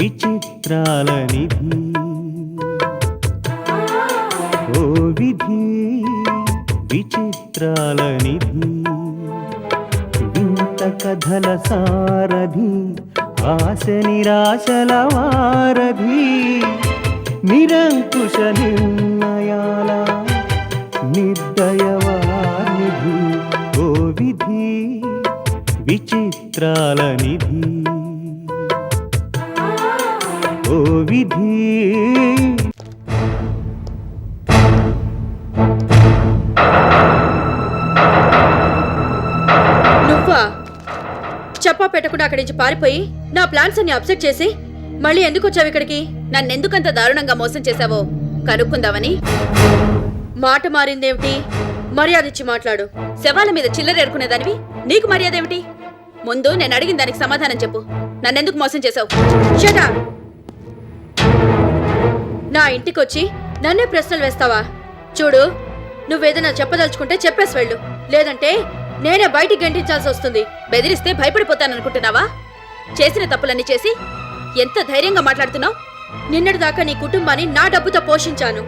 విచిత్రాల నిధి ఓ విధి విచిత్రాల నిధి వింత కథల సారథి ఆశ నిరాశల వారధి నిరంకుశ నిర్ణయాల నిర్దయవానిధి ఓ విధి విచిత్రాల నిధి ఓ విధి. నువ్వా చెప్పా పెట్టకుండా అక్కడి నుంచి పారిపోయి నా ప్లాన్స్ అన్ని అప్సెట్ చేసి మళ్ళీ ఎందుకు వచ్చావు ఇక్కడికి? నన్నెందుకంత దారుణంగా మోసం చేశావో కనుక్కుందామని. మాట మారిందేమిటి? మర్యాద ఇచ్చి మాట్లాడు. శవాల మీద చిల్లరేరుకునేదానివి నీకు మర్యాద ఏమిటి? ముందు నేను అడిగిన దానికి సమాధానం చెప్పు. నన్నెందుకు మోసం చేశావు? Shut up. నా ఇంటికొచ్చి నన్నే ప్రశ్నలు వేస్తావా? చూడు, నువ్వేదైనా చెప్పదలుచుకుంటే చెప్పేసి వెళ్ళు, లేదంటే నేనే బయటికి గంటించాల్సి వస్తుంది. బెదిరిస్తే భయపడిపోతాననుకుంటున్నావా? చేసిన తప్పులన్నీ చేసి ఎంత ధైర్యంగా మాట్లాడుతున్నావు? నిన్నటిదాకా నీ కుటుంబాన్ని నా డబ్బుతో పోషించాను.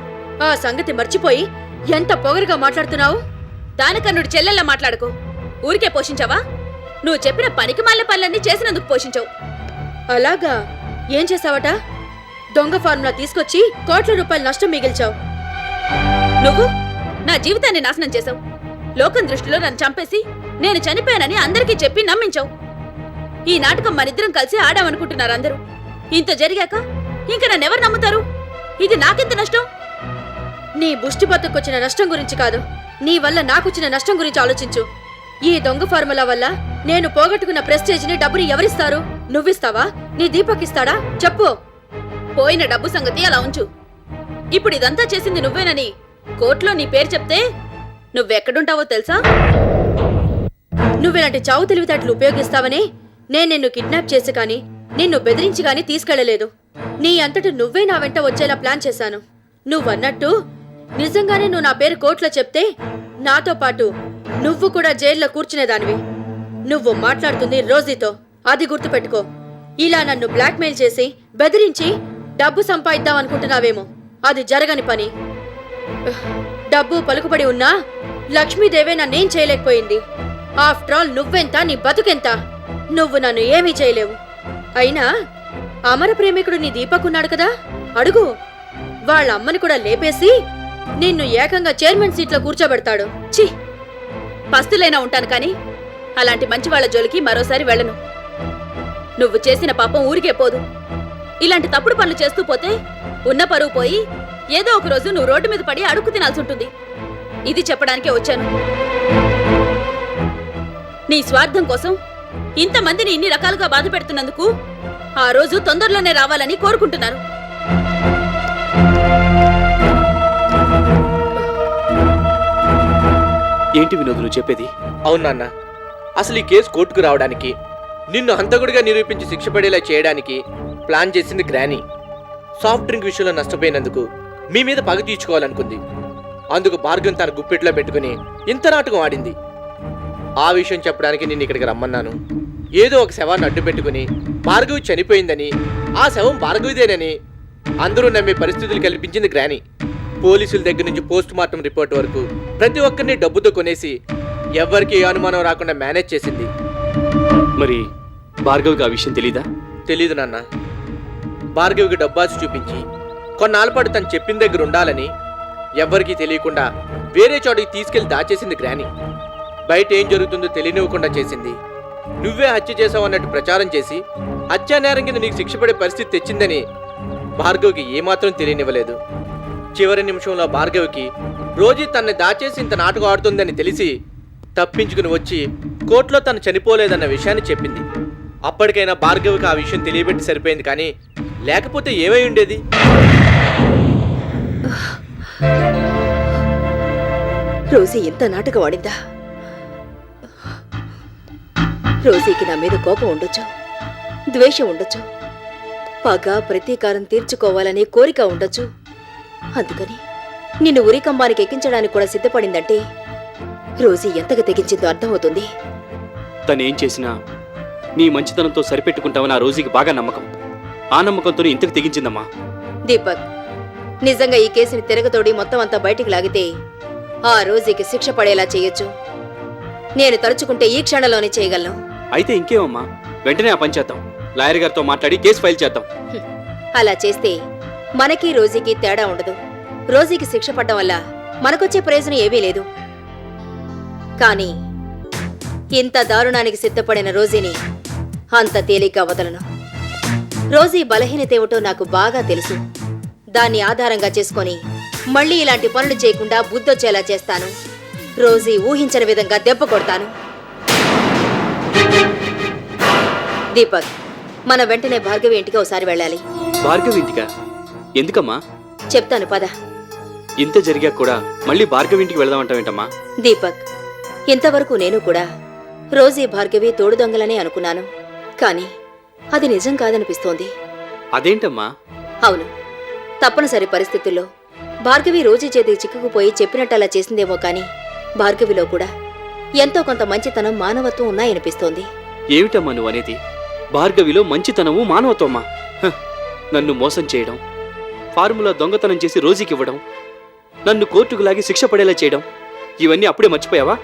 ఆ సంగతి మర్చిపోయి ఎంత పొగరుగా మాట్లాడుతున్నావు? దానికన్నుడు చెల్లెల్లా మాట్లాడుకో. ఊరికే పోషించావా? నువ్వు చెప్పిన పనికి మాలిన పనులన్నీ చేసినందుకు పోషించావు. అలాగా? ఏం చేసావట? దొంగ ఫార్ములా తీసుకొచ్చి కోట్ల రూపాయల నష్టం మిగిల్చావు. నువ్వు నా జీవితాన్ని నాశనం చేశావు. లోకం దృష్టిలో నన్ను చంపేసి నేను చనిపోయానని అందరికీ చెప్పి నమ్మించావు. ఈ నాటకం మనిద్దరం కలిసి ఆడామనుకుంటున్నారు అందరూ. ఇంత జరిగాక ఇంక నన్నెవరు నమ్ముతారు? ఇది నాకెంత నష్టం? నీ బుష్టి బతుకొచ్చిన నష్టం గురించి కాదు, నీ వల్ల నాకొచ్చిన నష్టం గురించి ఆలోచించు. ఈ దొంగ ఫార్ములా వల్ల నేను పోగొట్టుకున్న ప్రెస్టేజ్ని డబ్బుని ఎవరిస్తారు? నువ్విస్తావా? నీ దీపక్ ఇస్తాడా? చెప్పు. పోయిన డబ్బు సంగతి అలా ఉంచు. ఇప్పుడు ఇదంతా చేసింది నువ్వేనని కోర్టులో నీ పేరు చెప్తే నువ్వెక్కడుంటావో తెలుసా? నువ్విలాంటి చావు తెలివితేటలు ఉపయోగిస్తావని నేను నిన్ను కిడ్నాప్ చేసి కానీ నిన్ను బెదిరించి కానీ తీసుకెళ్లలేదు. నీ అంతటి నువ్వే నా వెంట వచ్చేలా ప్లాన్ చేశాను. నువ్వన్నట్టు నిజంగానే నువ్వు నా పేరు కోర్టులో చెప్తే నాతో పాటు నువ్వు కూడా జైల్లో కూర్చునేదానివి. నువ్వు మాట్లాడుతుంది రోజీతో, అది గుర్తుపెట్టుకో. ఇలా నన్ను బ్లాక్మెయిల్ చేసి బెదిరించి డబ్బు సంపాదిద్దాం అనుకుంటున్నావేమో, అది జరగని పని. డబ్బు పలుకుబడి ఉన్నా లక్ష్మీదేవే నన్నేం చేయలేకపోయింది. ఆఫ్టర్ ఆల్ నువ్వెంత, నీ బతుకెంత? నువ్వు నన్ను ఏమీ చేయలేవు. అయినా అమర ప్రేమికుడు నీ దీపక్ ఉన్నాడు కదా, అడుగు. వాళ్ళ అమ్మని కూడా లేపేసి నిన్ను ఏకంగా చైర్మన్ సీట్లో కూర్చోబెడతాడు. ఛీ, పస్తులైనా ఉంటాను కానీ అలాంటి మంచి వాళ్ళ జోలికి మరోసారి వెళ్ళను. నువ్వు చేసిన పాపం ఊరికే పోదు. ఇలాంటి తప్పుడు పనులు చేస్తూ పోతే ఉన్న పరువు పోయి ఏదో ఒక రోజు నువ్వు రోడ్డు మీద పడి అడుక్కు తినాల్సి ఉంటుంది. ఇది చెప్పడానికే వచ్చాను. నీ స్వార్థం కోసం ఇంతమందిని ఇన్ని రకాలుగా బాధ పెడుతున్నందుకు ఆ రోజు తొందరలోనే రావాలని కోరుకుంటున్నాను. ఏంటి వినోద్ నువ్వు చెప్పేది? అవునన్నా, అసలు ఈ కేసు కోర్టుకు రావడానికి, నిన్ను హంతకుడిగా నిరూపించి శిక్ష పడేలా చేయడానికి ప్లాన్ చేసింది గ్రానీ. సాఫ్ట్ డ్రింక్ విషయంలో నష్టపోయినందుకు మీ మీద పగ తీర్చుకోవాలనుకుంది. అందుకు భార్గవ్ తన గుప్పెట్లో పెట్టుకుని ఇంత నాటకం ఆడింది. ఆ విషయం చెప్పడానికి నిన్ను ఇక్కడికి రమ్మన్నాను. ఏదో ఒక శవాన్ని అడ్డు పెట్టుకుని భార్గవి చనిపోయిందని, ఆ శవం భార్గవిదేనని అందరూ నమ్మే పరిస్థితులు కల్పించింది గ్రానీ. పోలీసుల దగ్గర నుంచి పోస్ట్ మార్టం రిపోర్ట్ వరకు ప్రతి ఒక్కరిని డబ్బుతో కొనేసి ఎవ్వరికి ఏ అనుమానం రాకుండా మేనేజ్ చేసింది. మరి భార్గవికి ఆ విషయం తెలీదా? తెలీదు నాన్న. భార్గవికి డబ్బాసి చూపించి కొన్నాళ్ళ పాటు తను చెప్పిన దగ్గర ఉండాలని ఎవ్వరికీ తెలియకుండా వేరే చోటికి తీసుకెళ్లి దాచేసింది గ్రానీ. బయట ఏం జరుగుతుందో తెలియనివ్వకుండా చేసింది. నువ్వే హత్య చేసావు అన్నట్టు ప్రచారం చేసి హత్యా నేరం కింద నీకు శిక్ష పడే పరిస్థితి తెచ్చిందని భార్గవికి ఏమాత్రం తెలియనివ్వలేదు. చివరి నిమిషంలో భార్గవికి రోజీ తనని దాచేసి ఇంత నాటకం ఆడుతుందని తెలిసి తప్పించుకుని వచ్చి కోర్టులో తను చనిపోలేదన్న విషయాన్ని చెప్పింది. అప్పటికైనా భార్గవికి ఆ విషయం తెలియబెట్టి సరిపోయింది, కానీ లేకపోతే ఏమై ఉండేది? రోజీ ఇంత నాటకం ఆడిందా? రోజీకి నా మీద కోపం ఉండొచ్చు, ద్వేషం ఉండొచ్చు, పగ ప్రతీకారం తీర్చుకోవాలనే కోరిక ఉండొచ్చు. అందుకని నిన్ను ఉరికంబానికి ఎక్కించడానికి కూడా సిద్ధపడిందంటే రోజీ ఎంతగా తెగించిందో అర్థమవుతుంది. తనేం చేసినా నీ మంచితనంతో సరిపెట్టుకుంటావని ఆ రోజుకి బాగా నమ్మకం. ఆ నమ్మకంతోనే ఇంతకు తెగించిందమ్మా. దీపక్, నిజంగా ఈ కేసుని తిరగతోడి మొత్తం అంతా బయటికి లాగితే ఆ రోజుకి శిక్ష పడేలా చేయొచ్చు. నేను తలుచుకుంటే ఈ క్షణంలోనే చేయగలను. అయితే ఇంకేమమ్మా, వెంటనే ఆ పని చేద్దాం. లాయర్ గారితో మాట్లాడి కేసు ఫైల్ చేద్దాం. అలా చేస్తే మనకి రోజీకి తేడా ఉండదు. రోజీకి శిక్ష పడ్డం వల్ల మనకొచ్చే ప్రయోజనం ఏమీ లేదు. కానీ ఇంత దారుణానికి సిద్ధపడిన రోజీని అంత తేలిగ్గా వదలను. రోజీ బలహీనత ఏమిటో నాకు బాగా తెలుసు. దాన్ని ఆధారంగా చేసుకొని మళ్ళీ ఇలాంటి పనులు చేయకుండా బుద్ధొచ్చేలా చేస్తాను. రోజీ ఊహించని విధంగా దెబ్బ కొడతాను. దీపక్, మన వెంటనే భార్గవి ఇంటికి ఒకసారి వెళ్ళాలి. భార్గవి ఇంటికా? ఎందుకమ్మా? చెప్తాను పద. ఇంత జరిగా కూడా మళ్ళీ భార్గవి ఇంటికి వెళ్దామంటావేంటమ్మా? దీపక్, ఇంతవరకు నేను కూడా రోజీ భార్గవి తోడు దొంగలనే అనుకున్నాను. కానీ అది నిజం కాదనిపిస్తోంది. అదేంటమ్మా? అవును, తప్పనిసరి పరిస్థితుల్లో భార్గవి రోజీ చేతికి చిక్కుకుపోయి చెప్పినట్టు అలా చేసిందేమో కాని భార్గవిలో కూడా ఎంతో కొంత మంచితనం, మానవత్వం ఉన్నాయనిపిస్తోంది. ఏమిటమ్మా నువ్వు అనేది? భార్గవిలో మంచితనము, మానవత్వమా? హ, నన్ను మోసం చేయడం, ఫార్ములా దొంగతనం చేసి రోజీకి ఇవ్వడం, నన్ను కోర్టుకు లాగి శిక్ష పడేలా చేయడం, ఇవన్నీ అప్పుడే మర్చిపోయావా?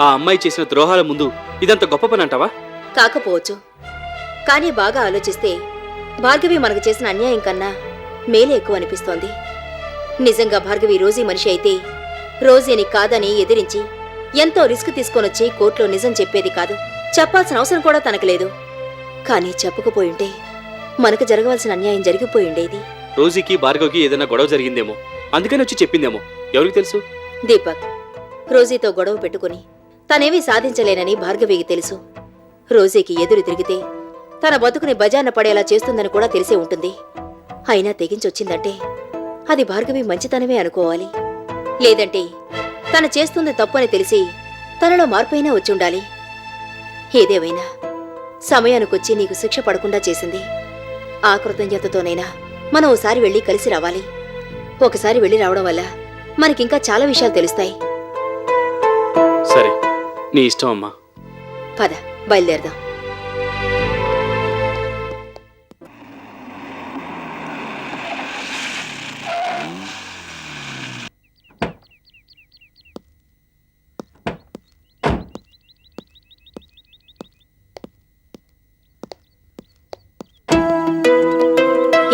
ఆ అమ్మాయి చేసిన ద్రోహాల ముందు ఇదంత గొప్ప పని అంటావా? కాకపోవచ్చు, కానీ బాగా ఆలోచిస్తే భార్గవి మనకు చేసిన అన్యాయం కన్నా మేలే ఎక్కువ అనిపిస్తోంది. నిజంగా భార్గవి రోజీ మనిషి అయితే రోజీని కాదని ఎదిరించి ఎంతో రిస్క్ తీసుకొనొచ్చి కోర్టులో నిజం చెప్పేది కాదు. చెప్పాల్సిన అవసరం కూడా తనకు లేదు. కానీ చెప్పకపోయింటే మనకు జరగవలసిన అన్యాయం జరిగిపోయిండేది. రోజీకి భార్గవికి ఏదైనా గొడవ జరిగిందేమో, అందుకని వచ్చి చెప్పిందేమో, ఎవరికి తెలుసు? దీపక్, రోజీతో గొడవ పెట్టుకుని తనేమీ సాధించలేనని భార్గవికి తెలుసు. రోజీకి ఎదురు తిరిగితే తన బతుకుని బజార్న పడేలా చేస్తుందని కూడా తెలిసే ఉంటుంది. అయినా తెగించొచ్చిందంటే అది భార్గవి మంచితనమే అనుకోవాలి. లేదంటే తను చేస్తుంది తప్పని తెలిసి తనలో మార్పైనా వచ్చుండాలి. ఏదేమైనా సమయానికొచ్చి నీకు శిక్ష పడకుండా చేసింది. ఆ కృతజ్ఞతతోనైనా మనం ఓసారి వెళ్ళి కలిసి రావాలి. ఒకసారి వెళ్ళి రావడం వల్ల మనకింకా చాలా విషయాలు తెలుస్తాయి. సరే, నీ ఇష్టం అమ్మా. పద, బయలుదేరదాం.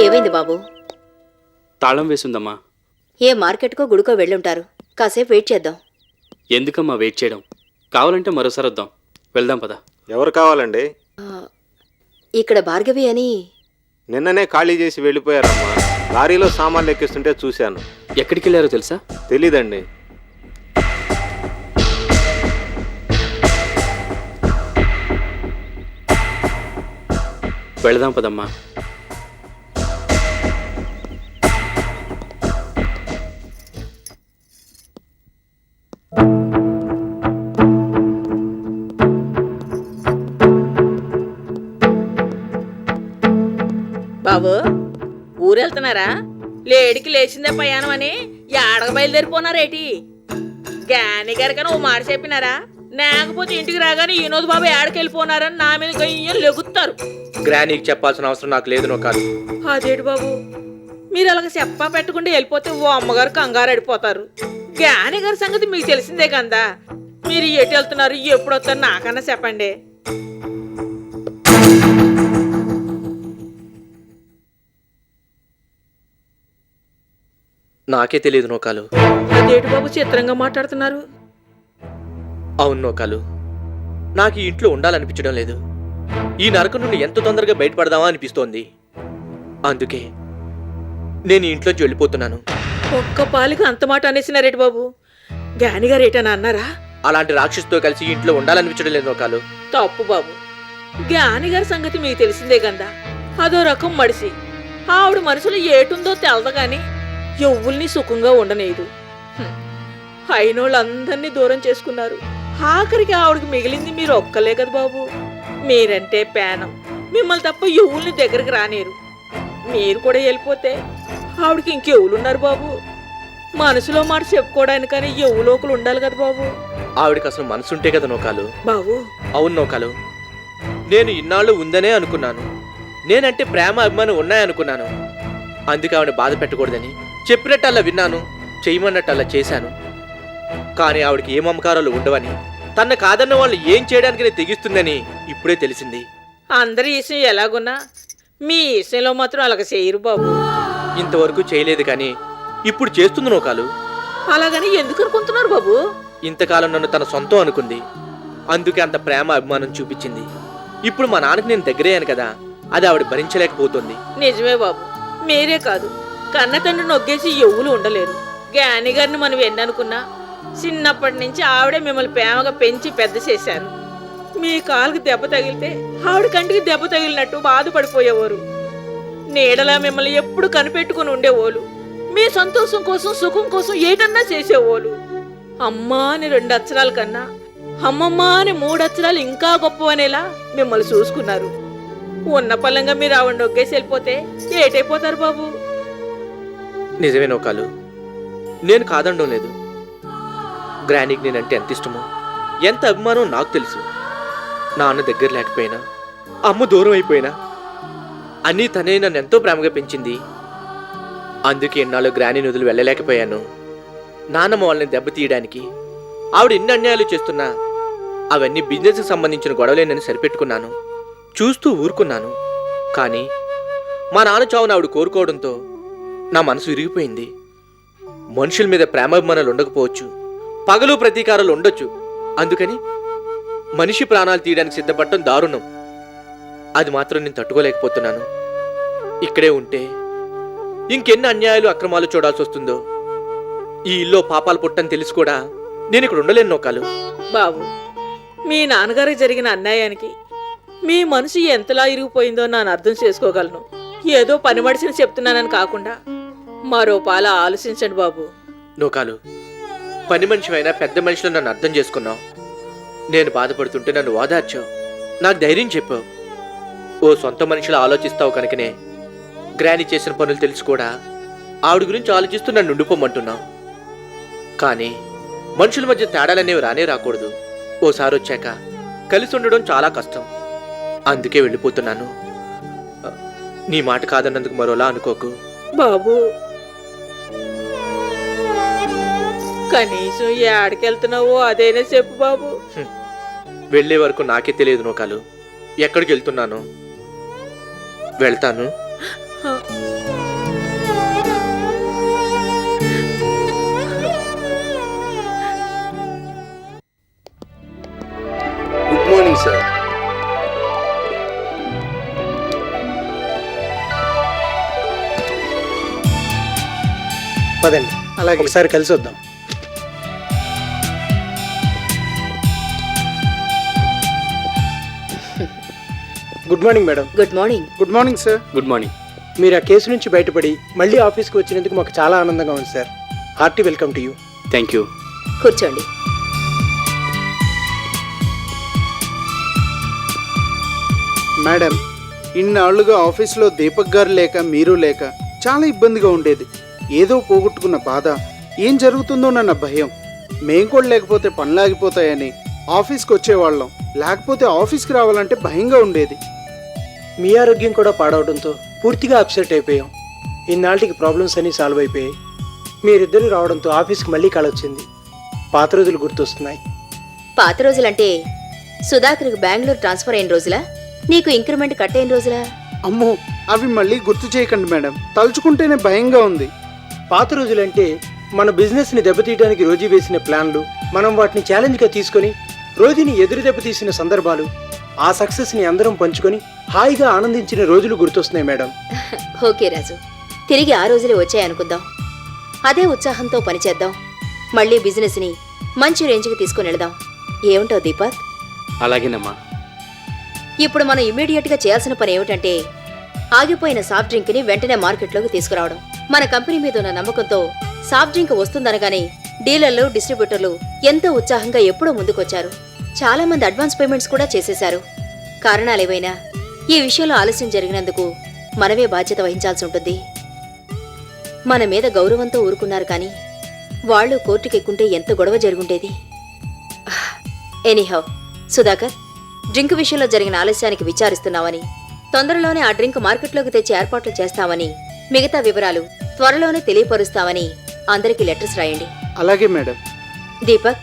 ఏమైంది బాబు? తాళం వేసుందమ్మా. ఏ మార్కెట్కో గుడికో వెళ్ళుంటారు. కాసేపు వెయిట్ చేద్దాం. ఎందుకమ్మా వెయిట్ చేయడం? కావాలంటే మరోసారి వద్దాం. వెళ్దాం పద. ఎవరు కావాలండి? ఇక్కడ భార్గవి అని. నిన్ననే ఖాళీ చేసి వెళ్ళిపోయారమ్మా. లారీలో సామాన్లు ఎక్కిస్తుంటే చూశాను. ఎక్కడికి వెళ్ళారో తెలుసా? తెలీదండి. వెళదాం పదమ్మా. బాబు, ఊరెళ్తున్నారా? లేడికి లేచిందే ప్రయాణం అని ఏడగ బయలుదేరిపోనారేటి? గాని గారికని ఓ మాట చెప్పినారా? లేకపోతే ఇంటికి రాగానే ఈనోజు బాబు ఏడకెళ్ళిపోనారని నా మీద గయ్యం లెగుస్తారు. గ్రానీకి చెప్పాల్సిన అవసరం నాకు లేదు నో కాదు. అదేటి బాబు, మీరు అలాగ చెప్పా పెట్టకుండా వెళ్ళిపోతే ఓ అమ్మగారు కంగారు అడిపోతారు. గాని గారి సంగతి మీకు తెలిసిందే కదా. మీరు ఎటు వెళ్తున్నారు, ఎప్పుడు వస్తారు నాకన్నా చెప్పండి. నాకే తెలియదు నోకాలు. అదేటి బాబు చిత్రంగా మాట్లాడుతున్నారు? అవును నోకాలు, నాకు ఈ ఇంట్లో ఉండాలనిపించడం లేదు. ఈ నరకం నుండి ఎంత తొందరగా బయటపడదామా అనిపిస్తోంది. అందుకే నేను ఈ ఇంట్లోంచి వెళ్ళిపోతున్నాను. ఒక్క పాలికి అంత మాట అనేసినారేటి బాబు? గానిగారు ఏటనా అన్నారా? అలాంటి రాక్షసుతో కలిసి ఈ ఇంట్లో ఉండాలనిపించడం లేదు నోకాలు. తప్పు బాబు. గానిగారి సంగతి మీకు తెలిసిందే కదా. అదో రకం మడిసి. ఆవిడ మనసులో ఏటుందో తెలదు గాని ఎవ్వుల్ని సుఖంగా ఉండనేదు. అయినోళ్ళందరినీ దూరం చేసుకున్నారు. ఆఖరికి ఆవిడకి మిగిలింది మీరు ఒక్కలే కదా బాబు. మీరంటే పేనం. మిమ్మల్ని తప్ప ఎవ్వుల్ని దగ్గరికి రానేరు. మీరు కూడా వెళ్ళిపోతే ఆవిడకి ఇంకెవ్వులున్నారు బాబు? మనసులో మాట చెప్పుకోవడానికని ఎవ్వులోకులు ఉండాలి కదా బాబు. ఆవిడకి అసలు మనసుంటే కదా నోకాలు. బాబు, అవును నోకాలు, నేను ఇన్నాళ్ళు ఉందనే అనుకున్నాను. నేనంటే ప్రేమ అభిమానం ఉన్నాయనుకున్నాను. అందుకే ఆవిడ బాధ పెట్టకూడదని చెప్పినట్టు అలా విన్నాను, చేయమన్నట్టు అలా చేశాను. కానీ ఆవిడకి ఏ మమకారాలు ఉండవని, తన కాదన్న వాళ్ళు ఏం చేయడానికి తెగిస్తుందని ఇప్పుడే తెలిసింది. అందరి విషయం ఎలాగున్నా మీ విషయంలో మాత్రం అలాగ చేయరు బాబు. ఇంతవరకు చేయలేదు కానీ ఇప్పుడు చేస్తుంది నూకాలు. అలాగని ఎందుకు అనుకుంటున్నారు బాబు? ఇంతకాలం నన్ను తన సొంతం అనుకుంది, అందుకే అంత ప్రేమ అభిమానం చూపించింది. ఇప్పుడు మా నాన్నకి నేను దగ్గరయ్యాను కదా, అది ఆవిడ భరించలేకపోతుంది. నిజమే బాబు, మీరే కాదు కన్న తండ్రి నొగ్గేసి ఎవ్వులు ఉండలేరు. గాని గారిని మనం ఎన్ననుకున్నా చిన్నప్పటి నుంచి ఆవిడే మిమ్మల్ని ప్రేమగా పెంచి పెద్ద చేశారు. మీ కాలుకి దెబ్బ తగిలితే ఆవిడ కంటికి దెబ్బ తగిలినట్టు బాధపడిపోయేవారు. నీడలా మిమ్మల్ని ఎప్పుడు కనిపెట్టుకుని ఉండేవాళ్ళు. మీ సంతోషం కోసం సుఖం కోసం ఏటన్నా చేసేవాళ్ళు. అమ్మా అని 2 అక్షరాల కన్నా అమ్మమ్మ అని 3 అక్షరాలు ఇంకా గొప్పవనేలా మిమ్మల్ని చూసుకున్నారు. ఉన్న పలంగా మీరు ఆవిడ నొగ్గేసి వెళ్ళిపోతే ఏటైపోతారు బాబు? నిజమే నూకాలు, నేను కాదనడం లేదు. గ్రానీకి నేనంటే ఎంత ఇష్టమో, ఎంత అభిమానం నాకు తెలుసు. నాన్న దగ్గర లేకపోయినా, అమ్మ దూరం అయిపోయినా అన్నీ తనే నన్ను ఎంతో ప్రేమగా పెంచింది. అందుకే ఎన్నాళ్ళు గ్రానీ నదులు వెళ్ళలేకపోయాను. నాన్నమ్మ వాళ్ళని దెబ్బతీయడానికి ఆవిడ ఎన్ని అన్యాయాలు చేస్తున్నా అవన్నీ బిజినెస్కి సంబంధించిన గొడవలేనని సరిపెట్టుకున్నాను, చూస్తూ ఊరుకున్నాను. కానీ మా నాన్న చావును ఆవిడ కోరుకోవడంతో నా మనసు విరిగిపోయింది. మనుషుల మీద ప్రేమాభిమానాలు ఉండకపోవచ్చు, పగలు ప్రతీకారాలు ఉండొచ్చు. అందుకని మనిషి ప్రాణాలు తీయడానికి సిద్ధపడటం దారుణం. అది మాత్రం నేను తట్టుకోలేకపోతున్నాను. ఇక్కడే ఉంటే ఇంకెన్ని అన్యాయాలు అక్రమాలు చూడాల్సి వస్తుందో. ఈ ఇల్లో పాపాలు పుట్టని తెలిసి కూడా నేను ఇక్కడ ఉండలేను నూకాలు. బాబు, మీ నాన్నగారికి జరిగిన అన్యాయానికి మీ మనసు ఎంతలా ఇరిగిపోయిందో నేను అర్థం చేసుకోగలను. ఏదో పని మనిషిని చెప్తున్నానని కాకుండా మరో పాల ఆలోచించండి బాబు. నూకాలు, పని మనిషివైనా పెద్ద మనిషిలో నన్ను అర్థం చేసుకున్నావు. నేను బాధపడుతుంటే నన్ను ఓదార్చావు, నాకు ధైర్యం చెప్పావు. ఓ సొంత మనిషిలా ఆలోచిస్తావు కనుకనే గ్రానీ చేసిన పనులు తెలిసి కూడా ఆవిడ గురించి ఆలోచిస్తూ నన్ను ఉండిపోమంటున్నావు. కానీ మనుషుల మధ్య తేడాలనేవి రానే రాకూడదు. ఓసారి వచ్చాక కలిసి ఉండడం చాలా కష్టం. అందుకే వెళ్ళిపోతున్నాను. నీ మాట కాదన్నందుకు మరోలా అనుకోకు బాబు. కనీసం ఏడకెళ్తున్నావో అదైనా చెప్పు బాబు. వెళ్ళే వరకు నాకే తెలియదు నూకాలు, ఎక్కడికి వెళ్తున్నాను. వెళ్తాను. Good morning sir. పదండి, అలాగే ఒకసారి కలిసి వద్దాం. Good morning madam. Good morning. Good morning sir. Good morning. మీరు ఆ కేసు నుంచి బయటపడి మళ్ళీ ఆఫీస్కి వచ్చినందుకు మాకు చాలా ఆనందంగా ఉంది sir. Hearty welcome to you. Thank you. కూర్చోండి. మేడం, ఇన్నాళ్లుగా ఆఫీస్లో దీపక్ గారు లేక మీరు లేక చాలా ఇబ్బందిగా ఉండేది. ఏదో పోగొట్టుకున్న బాధ, ఏం జరుగుతుందోనన్న భయం. మేం కూడా లేకపోతే పనులాగిపోతాయని ఆఫీస్కి వచ్చేవాళ్ళం. లేకపోతే ఆఫీస్కి రావాలంటే భయంగా ఉండేది. మీ ఆరోగ్యం కూడా పాడవడంతో పూర్తిగా అప్సెట్ అయిపోయాం. ఇన్నాళ్ళకి ప్రాబ్లమ్స్ అన్నీ సాల్వ్ అయిపోయాయి. మీరిద్దరు రావడంతో ఆఫీస్కి మళ్ళీ కళొచ్చింది. పాత రోజులు గుర్తొస్తున్నాయి. పాత రోజులంటే సుధాకర్కి బెంగళూరు ట్రాన్స్ఫర్ అయిన రోజులా, నీకు ఇంక్రిమెంట్ కట్ అయిన రోజులా? అమ్మో, అవి మళ్ళీ గుర్తు చేయకండి మేడం, తలుచుకుంటేనే భయంగా ఉంది. పాత రోజులంటే మన బిజినెస్ని దెబ్బతీయడానికి రోజీ వేసిన ప్లాన్లు, మనం వాటిని ఛాలెంజ్గా తీసుకొని రోజుని ఎదురు దెబ్బతీసిన సందర్భాలు, ఆ సక్సెస్ని అందరం పంచుకొని హాయిగా ఆనందించిన రోజులు గుర్తొస్తున్నాయి మేడం. ఓకే రాజు, తిరిగి ఆ రోజులే వచ్చాయనుకుందాం. అదే ఉత్సాహంతో పనిచేద్దాం. మళ్ళీ బిజినెస్ని మంచి రేంజ్కి తీసుకుని వెళదాం. ఏమంటావు దీపక్? అలాగేనమ్మా. ఇప్పుడు మనం ఇమ్మీడియట్గా చేయాల్సిన పని ఏమిటంటే ఆగిపోయిన సాఫ్ట్ డ్రింక్ని వెంటనే మార్కెట్లోకి తీసుకురావడం. మన కంపెనీ మీద ఉన్న నమ్మకంతో సాఫ్ట్ డ్రింక్ వస్తుందనగానే డీలర్లు, డిస్ట్రిబ్యూటర్లు ఎంతో ఉత్సాహంగా ఎప్పుడో ముందుకొచ్చారు. చాలా మంది అడ్వాన్స్ పేమెంట్స్ కూడా చేసేశారు. కారణాలేవైనా ఈ విషయంలో ఆలస్యం జరిగినందుకు మనమే బాధ్యత వహించాల్సి ఉంటుంది. మన మీద గౌరవంతో ఊరుకున్నారు కానీ వాళ్ళు కోర్టుకెక్కుంటే ఎంత గొడవ జరుగుండేది. ఎనీహౌ సుధాకర్, డ్రింక్ విషయంలో జరిగిన ఆలస్యానికి విచారిస్తున్నావని తొందరలోనే ఆ డ్రింక్ మార్కెట్లోకి తెచ్చి ఏర్పాట్లు చేస్తామని, మిగతా వివరాలు త్వరలోనే తెలియపరుస్తామని అందరికీ లెటర్స్ రాయండి. అలాగే మేడం. దీపక్,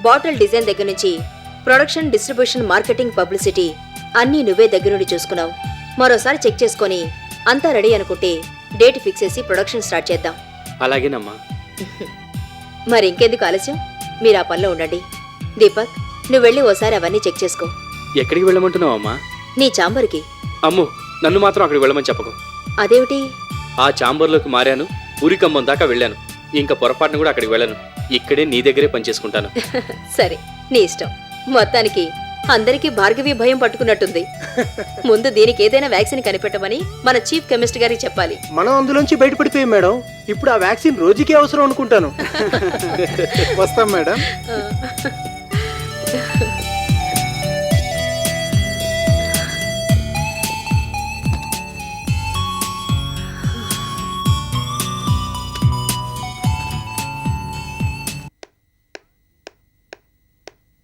బాటిల్ డిజైన్ దగ్గర నుంచి ప్రొడక్షన్, డిస్ట్రిబ్యూషన్, మార్కెటింగ్, పబ్లిసిటీ అన్నీ నువ్వే దగ్గరుండి చూసుకున్నావు. మరోసారి చెక్ చేసుకొని అంతా రెడీ అనుకుంటే డేట్ ఫిక్స్ చేసి ప్రొడక్షన్ స్టార్ట్ చేద్దాం. అలాగేనమ్మా. మరి ఇంకెందుకు ఆలస్యం, మీరు ఆ పనిలో ఉండండి. దీపక్, నువ్వు వెళ్ళి ఓసారి అవన్నీ చెక్ చేసుకో. ఎక్కడికి వెళ్ళమంటున్నావు అమ్మా? నీ ఛాంబర్కి. అమ్మో, నన్ను మాత్రం అక్కడికి వెళ్ళమని చెప్పకు. అదేమిటి? ఆ ఛాంబర్లోకి మారాను, ఉరికంబం దాకా వెళ్ళాను. ఇంకా పొరపాటును కూడా అక్కడికి వెళ్ళను. ఇక్కడే నీ దగ్గరే పనిచేసుకుంటాను. సరే, నీ ఇష్టం. మొత్తానికి అందరికీ భార్గవి భయం పట్టుకున్నట్టుంది. ముందు దీనికి ఏదైనా వ్యాక్సిన్ కనిపెట్టమని మన చీఫ్ కెమిస్ట్ గారికి చెప్పాలి. మనం అందులోంచి బయటపడిపోయాం మేడం. ఇప్పుడు ఆ వ్యాక్సిన్ రోజుకి అవసరం అనుకుంటాను. వస్తాం మేడం.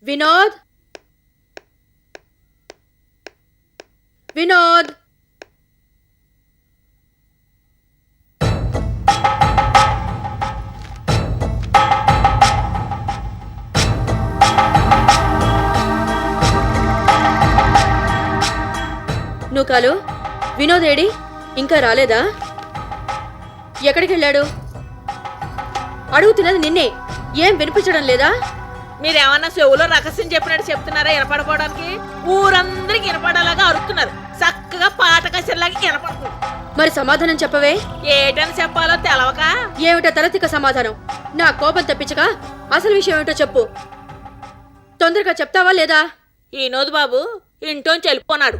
వినోద్, వినోద్, నువ్వు కాలు. వినోద్ ఏడి? ఇంకా రాలేదా? ఎక్కడికి వెళ్ళాడు? అడుగుతున్నది నిన్నే. ఏం వినిపించడం లేదా? మీరేమన్నా చెవులో రహస్యం చెప్పినట్టు చెప్తున్నారా వినపడపోవడానికి? ఊరందరికి వినపడేలాగా అరుస్తున్నారు. చక్కగా పాట కసిలాగా వినపడుతుంది. మరి సమాధానం చెప్పవే. ఏటని చెప్పాలో తెలవక. ఏమిటో తలతిక్క సమాధానం? నా కోపం తప్పించక అసలు విషయం ఏమిటో చెప్పు. తొందరగా చెప్తావా లేదా? ఈనోదు బాబు ఇంటోంచి వెళ్ళిపోనాడు.